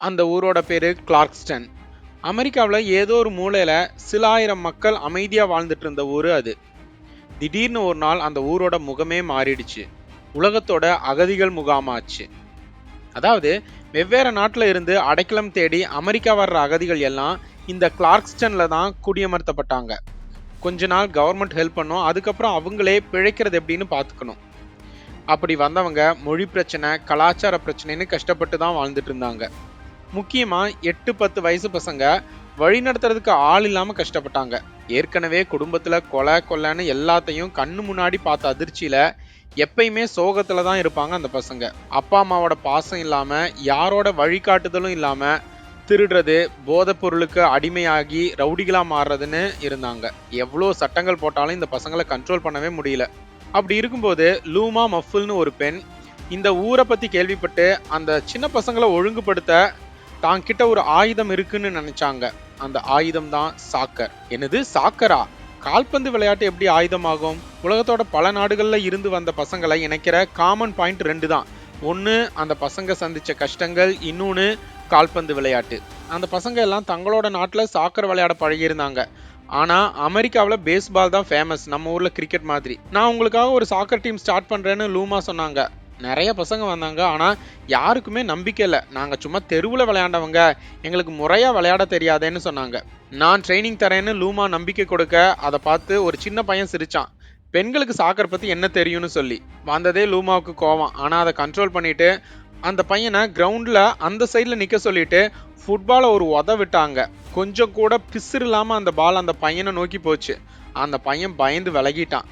அந்த ஊரோட பேரு கிளார்க்ஸ்டன். அமெரிக்காவில் ஏதோ ஒரு மூலையில சில ஆயிரம் மக்கள் அமைதியா வாழ்ந்துட்டு இருந்த ஊரு அது. திடீர்னு ஒரு நாள் அந்த ஊரோட முகமே மாறிடுச்சு. உலகத்தோட அகதிகள் முகாமாச்சு. அதாவது வெவ்வேறு நாட்டுல இருந்து அடைக்கலம் தேடி அமெரிக்கா வர்ற அகதிகள் எல்லாம் இந்த கிளார்க்ஸ்டன்ல தான் குடியமர்த்தப்பட்டாங்க. கொஞ்ச நாள் கவர்மெண்ட் ஹெல்ப் பண்ணும், அதுக்கப்புறம் அவங்களே பிழைக்கிறது எப்படின்னு பார்த்துக்கணும். அப்படி வந்தவங்க மொழி பிரச்சனை, கலாச்சார பிரச்சனைன்னு கஷ்டப்பட்டு தான் வாழ்ந்துட்டு இருந்தாங்க. முக்கியமா 8-10 வயசு பசங்க வழி நடத்துறதுக்கு ஆள் இல்லாம கஷ்டப்பட்டாங்க. ஏற்கனவே குடும்பத்துல கொலை கொள்ளைன்னு எல்லாத்தையும் கண்ணு முன்னாடி பார்த்த அதிர்ச்சியில எப்பயுமே சோகத்துல தான் இருப்பாங்க அந்த பசங்க. அப்பா அம்மாவோட பாசம் இல்லாம, யாரோட வழிகாட்டுதலும் இல்லாம திருடுறது, போதைப் பொருளுக்கு அடிமையாகி ரவுடிகளா மாறுறதுன்னு இருந்தாங்க. எவ்வளோ சட்டங்கள் போட்டாலும் இந்த பசங்களை கண்ட்ரோல் பண்ணவே முடியல. அப்படி இருக்கும்போது லூமா மஃபுல்னு ஒரு பெண் இந்த ஊரை பத்தி கேள்விப்பட்டு அந்த சின்ன பசங்களை ஒழுங்குபடுத்த தான் கிட்ட ஒரு ஆயுதம் இருக்குன்னு நினைச்சாங்க. அந்த ஆயுதம் தான் சாக்கர். என்னது சாக்கரா? கால்பந்து விளையாட்டு எப்படி ஆயுதமாகும்? உலகத்தோட பல நாடுகள்ல இருந்து வந்த பசங்களை இணைக்கிற காமன் பாயிண்ட் 2 தான். ஒன்று அந்த பசங்க சந்திச்ச கஷ்டங்கள், இன்னொன்று கால்பந்து விளையாட்டு. அந்த பசங்க எல்லாம் தங்களோட நாட்டில் சாக்கர் விளையாட பழகியிருந்தாங்க. ஆனா அமெரிக்காவில் பேஸ்பால் தான் ஃபேமஸ், நம்ம ஊர்ல கிரிக்கெட் மாதிரி. நான் உங்களுக்காக ஒரு சாக்கர் டீம் ஸ்டார்ட் பண்றேன்னு லூமா சொன்னாங்க. நிறைய பசங்க வந்தாங்க, ஆனா யாருக்குமே நம்பிக்கை இல்லை. நாங்க சும்மா தெருவில் விளையாண்டவங்க, எங்களுக்கு முறையா விளையாட தெரியாதேன்னு சொன்னாங்க. நான் ட்ரைனிங் தரேன்னு லூமா நம்பிக்கை கொடுக்க அதை பார்த்து ஒரு சின்ன பையன் சிரிச்சான். பெண்களுக்கு சாக்கர் பத்தி என்ன தெரியும்னு சொல்லி. வந்ததே லூமாவுக்கு கோவம். ஆனா அதை கண்ட்ரோல் பண்ணிட்டு அந்த பையனை கிரவுண்ட்ல அந்த சைட்ல நிக்க சொல்லிட்டு ஃபுட்பாலை ஒரு உத விட்டாங்க. கொஞ்சம் கூட பிசுறு இல்லாம அந்த பால் அந்த பையனை நோக்கி போச்சு. அந்த பையன் பயந்து விலகிட்டான்.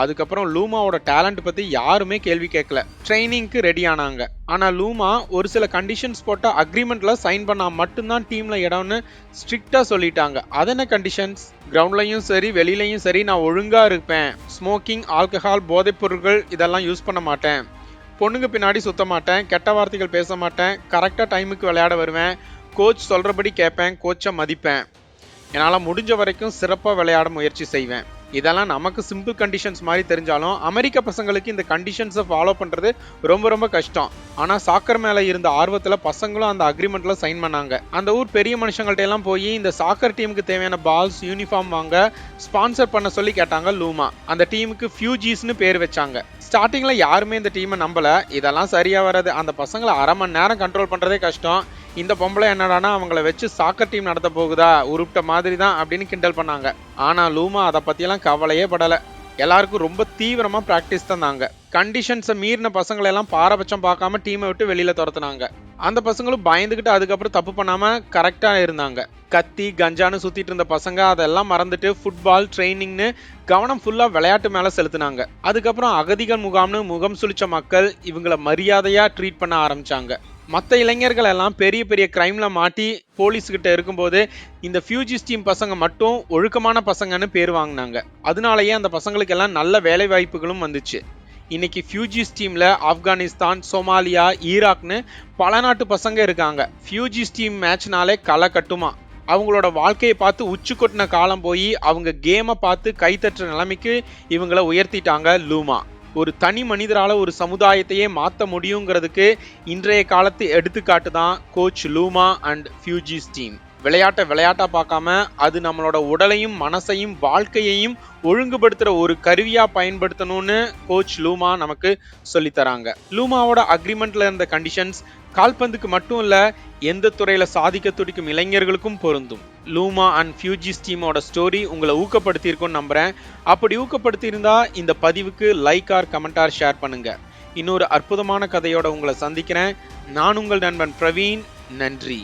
அதுக்கப்புறம் லூமாவோட டேலண்ட் பத்தி யாருமே கேள்வி கேட்கல. ட்ரைனிங்க்கு ரெடி ஆனாங்க. ஆனா லூமா ஒரு சில கண்டிஷன்ஸ் போட்ட அக்ரிமெண்ட்ல சைன் பண்ணா மட்டும்தான் டீம்ல இடம்னு ஸ்ட்ரிக்டா சொல்லிட்டாங்க. அது என்ன கண்டிஷன்ஸ்? கிரவுண்ட்லயும் சரி வெளியிலயும் சரி நான் ஒழுங்கா இருப்பேன். ஸ்மோக்கிங், ஆல்கஹால், போதைப் பொருட்கள் இதெல்லாம் யூஸ் பண்ண மாட்டேன். பொண்ணுங்க பின்னாடி சுத்த மாட்டேன். கெட்ட வார்த்தைகள் பேச மாட்டேன். கரெக்டா டைமுக்கு விளையாட வருவேன். கோச் சொல்றபடி கேட்பேன். கோச்சை மதிப்பேன். என்னால் முடிஞ்ச வரைக்கும் சிறப்பாக விளையாட முயற்சி செய்வேன். இதெல்லாம் நமக்கு சிம்பிள் கண்டிஷன்ஸ் மாதிரி தெரிஞ்சாலும் அமெரிக்க பசங்களுக்கு இந்த கண்டிஷன்ஸை ஃபாலோ பண்ணுறது ரொம்ப ரொம்ப கஷ்டம். ஆனால் சாக்கர் மேலே இருந்த ஆர்வத்தில் பசங்களும் அந்த அக்ரிமெண்ட்டில் சைன் பண்ணாங்க. அந்த ஊர் பெரிய மனுஷங்கள்ட்ட எல்லாம் போய் இந்த சாக்கர் டீமுக்கு தேவையான பால்ஸ், யூனிஃபார்ம் வாங்க ஸ்பான்சர் பண்ண சொல்லி கேட்டாங்க லூமா. அந்த டீமுக்கு ஃபியூஜிஸ்னு பேர் வச்சாங்க. ஸ்டார்டிங்கில் யாருமே இந்த டீமை நம்பல. இதெல்லாம் சரியா வராது, அந்த பசங்களை அரை மணி நேரம் கண்ட்ரோல் பண்ணுறதே கஷ்டம். இந்த பொம்பளை என்னடானா அவங்கள வச்சு சாக்கர் டீம் நடத்த போகுதா, உருப்பிட்ட மாதிரி தான் அப்படின்னு கிண்டல் பண்ணாங்க. ஆனா லூமா அதை பத்தியெல்லாம் கவலையே படல. எல்லாருக்கும் ரொம்ப தீவிரமா பிராக்டிஸ் தந்தாங்க. கண்டிஷன்ஸை மீறின பசங்களை எல்லாம் பாரபட்சம் பார்க்காம டீமை விட்டு வெளியில துரத்துனாங்க. அந்த பசங்களும் பயந்துகிட்டு அதுக்கப்புறம் தப்பு பண்ணாம கரெக்டா இருந்தாங்க. கத்தி கஞ்சான்னு சுத்திட்டு இருந்த பசங்க அதெல்லாம் மறந்துட்டு ஃபுட்பால் ட்ரைனிங்னு கவனம் ஃபுல்லா விளையாட்டு மேல செலுத்தினாங்க. அதுக்கப்புறம் அகதிகள் முகாம்னு முகம் சுளிச்ச மக்கள் இவங்களை மரியாதையா ட்ரீட் பண்ண ஆரம்பிச்சாங்க. மற்ற இளைஞர்கள் எல்லாம் பெரிய பெரிய கிரைம்ல மாட்டி போலீஸ்கிட்ட இருக்கும்போது இந்த ஃபியூஜிஸ் டீம் பசங்க மட்டும் ஒழுக்கமான பசங்கன்னு பேர் வாங்கினாங்க. அதனாலயே அந்த பசங்களுக்கு எல்லாம் நல்ல வேலை வாய்ப்புகளும் வந்துச்சு. இன்னைக்கு ஃபியூஜிஸ் டீம்ல ஆப்கானிஸ்தான், சோமாலியா, ஈராக்னு பல நாட்டு பசங்க இருக்காங்க. ஃபியூஜிஸ் டீம் மேட்ச்னாலே களை கட்டுமா. அவங்களோட வாழ்க்கையை பார்த்து உச்சி கொட்டின காலம் போய் அவங்க கேமை பார்த்து கைத்தட்டுற நிலைமைக்கு இவங்களை உயர்த்திட்டாங்க லூமா. ஒரு தனி மனிதரால ஒரு சமுதாயத்தையே மாற்ற முடியுங்கிறதுக்கு இன்றைய காலத்து எடுத்துக்காட்டு தான் கோச் லூமா அண்ட் ஃபியூஜிஸ் டீம். விளையாட்டா பார்க்காம அது நம்மளோட உடலையும் மனசையும் வாழ்க்கையையும் ஒழுங்குபடுத்துற ஒரு கருவியா பயன்படுத்தணும்னு கோச் லூமா நமக்கு சொல்லித்தராங்க. லூமாவோட அக்ரிமெண்ட்ல இருந்த கண்டிஷன்ஸ் கால்பந்துக்கு மட்டும் இல்ல, எந்த துறையில சாதிக்க துடிக்கும் இளைஞர்களுக்கும் பொருந்தும். லூமா அண்ட் ஃபியூஜிஸ் டீமோட ஸ்டோரி உங்களை ஊக்கப்படுத்தியிருக்கும்னு நம்புறேன். அப்படி ஊக்கப்படுத்தியிருந்தா இந்த பதிவுக்கு like or comment or share பண்ணுங்க. இன்னொரு அற்புதமான கதையோட உங்களை சந்திக்கிறேன். நான் உங்கள் நண்பன் பிரவீன். நன்றி.